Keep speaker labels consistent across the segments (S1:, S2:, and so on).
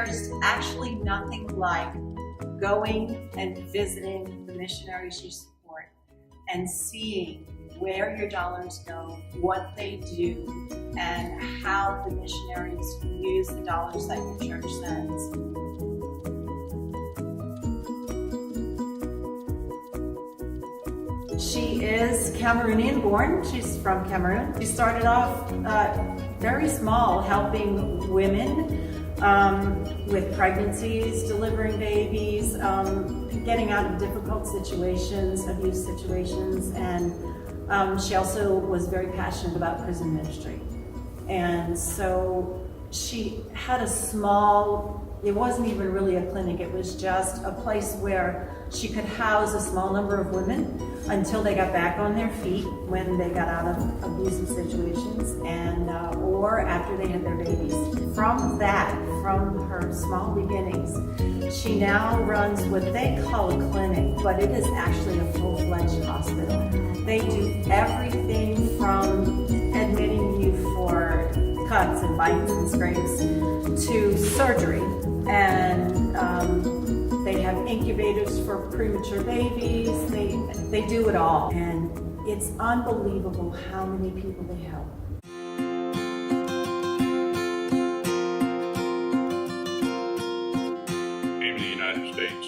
S1: there's actually nothing like going and visiting the missionaries you support and seeing where your dollars go, what they do, and how the missionaries use the dollars that your church sends. She is Cameroonian born. She's from Cameroon. She started off very small, helping women with pregnancies, delivering babies, getting out of difficult situations, abuse situations, and she also was very passionate about prison ministry. And so she had a small, it wasn't even really a clinic, it was just a place where she could house a small number of women until they got back on their feet when they got out of abusive situations and or after they had their babies. From that, from her small beginnings, she now runs what they call a clinic, but it is actually a full-fledged hospital. They do everything from admitting you for cuts and bites and scrapes to surgery, and they have incubators for premature babies. They do it all, and it's unbelievable how many people they help.
S2: Came to the United States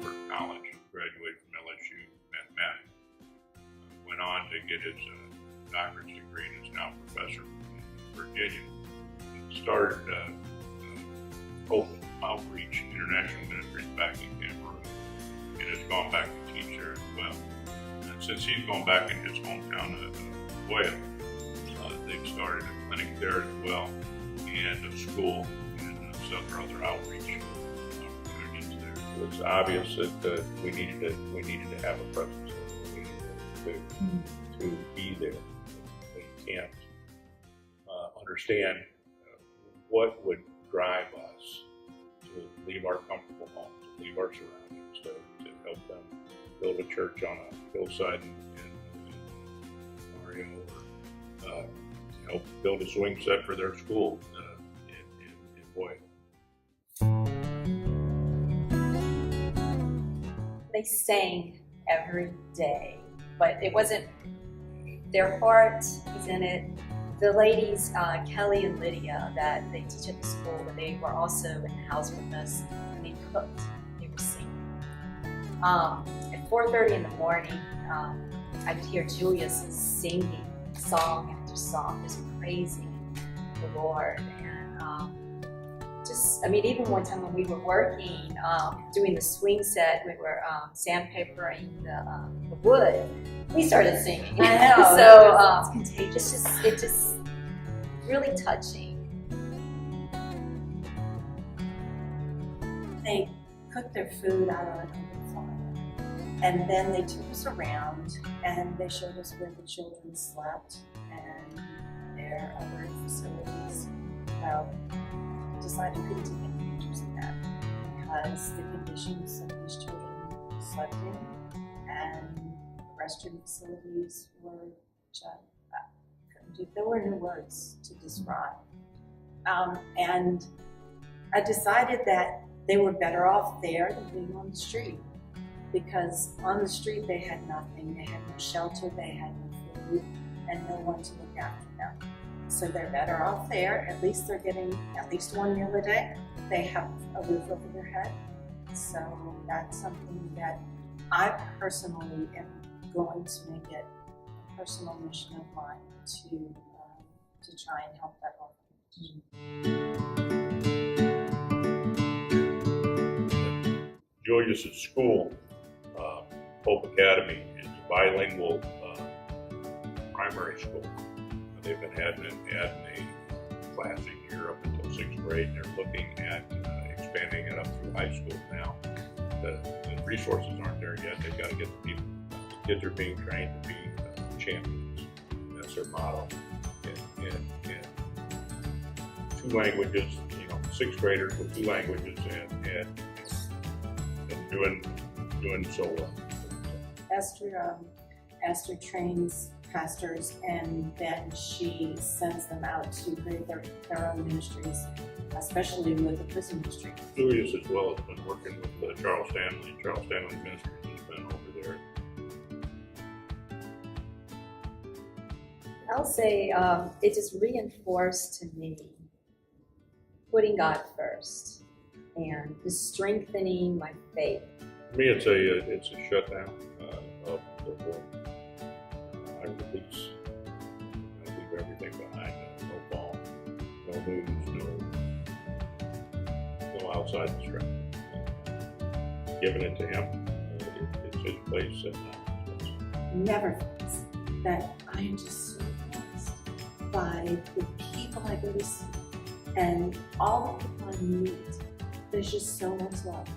S2: for college, graduated from LSU mathematics. Went on to get his doctorate degree and is now a professor in Virginia. Started open outreach international ministries back in Cameroon and has gone back to teach there as well. And since he's gone back in his hometown of Boya, they've started a clinic there as well and a school and several other outreach opportunities there.
S3: It was obvious that we needed to have a presence there. We needed to be there. We can't understand what would drive us to leave our comfortable homes, to leave our surroundings, to help them build a church on a hillside in Mario, or help build a swing set for their school in Boya.
S4: They sang every day, but it wasn't, their heart was in it. The ladies, Kelly and Lydia, that they teach at the school, but they were also in the house with us, and they cooked, they were singing. At 4:30 in the morning, I could hear Julius singing song after song, just praising the Lord. And even one time when we were working, doing the swing set, we were sandpapering the wood, we started singing.
S1: I know.
S4: So
S1: it's contagious.
S4: It's just really touching.
S1: They cooked their food out on an open fire, and then they took us around and they showed us where the children slept and their other facilities. Well, I decided we couldn't take any pictures of that because the conditions that these children slept in and the restroom facilities were just, there were no words to describe. And I decided that they were better off there than being on the street, because on the street they had nothing. They had no shelter, they had no food, and no one to look after them. So they're better off there. At least they're getting at least one meal a day. They have a roof over their head. So that's something that I personally am going to make it a personal mission of mine to try and help that orphanage.
S2: Julius's school, Hope Academy, is a bilingual primary school. They've been adding a class a year up until 6th grade, and they're looking at expanding it up through high school now. The resources aren't there yet. They've got to get the people. Kids are being trained to be champions. That's their motto. And 2 languages, 6th graders with 2 languages, and doing so well.
S1: Esther trains pastors, and then she sends them out to create their own ministries. especially with the prison industry.
S2: Julius as well has been working with Charles Stanley. Charles Stanley Ministries has been over there.
S4: I'll say it just reinforced to me putting God first and just strengthening my faith.
S2: For me, it's a shutdown of the world. I release. I leave everything behind. No phone, no news, no outside distraction. Giving it to Him. It's His place and not His place.
S1: Never forgets that I am just so blessed by the people I go to see and all the people I meet. There's just so much love.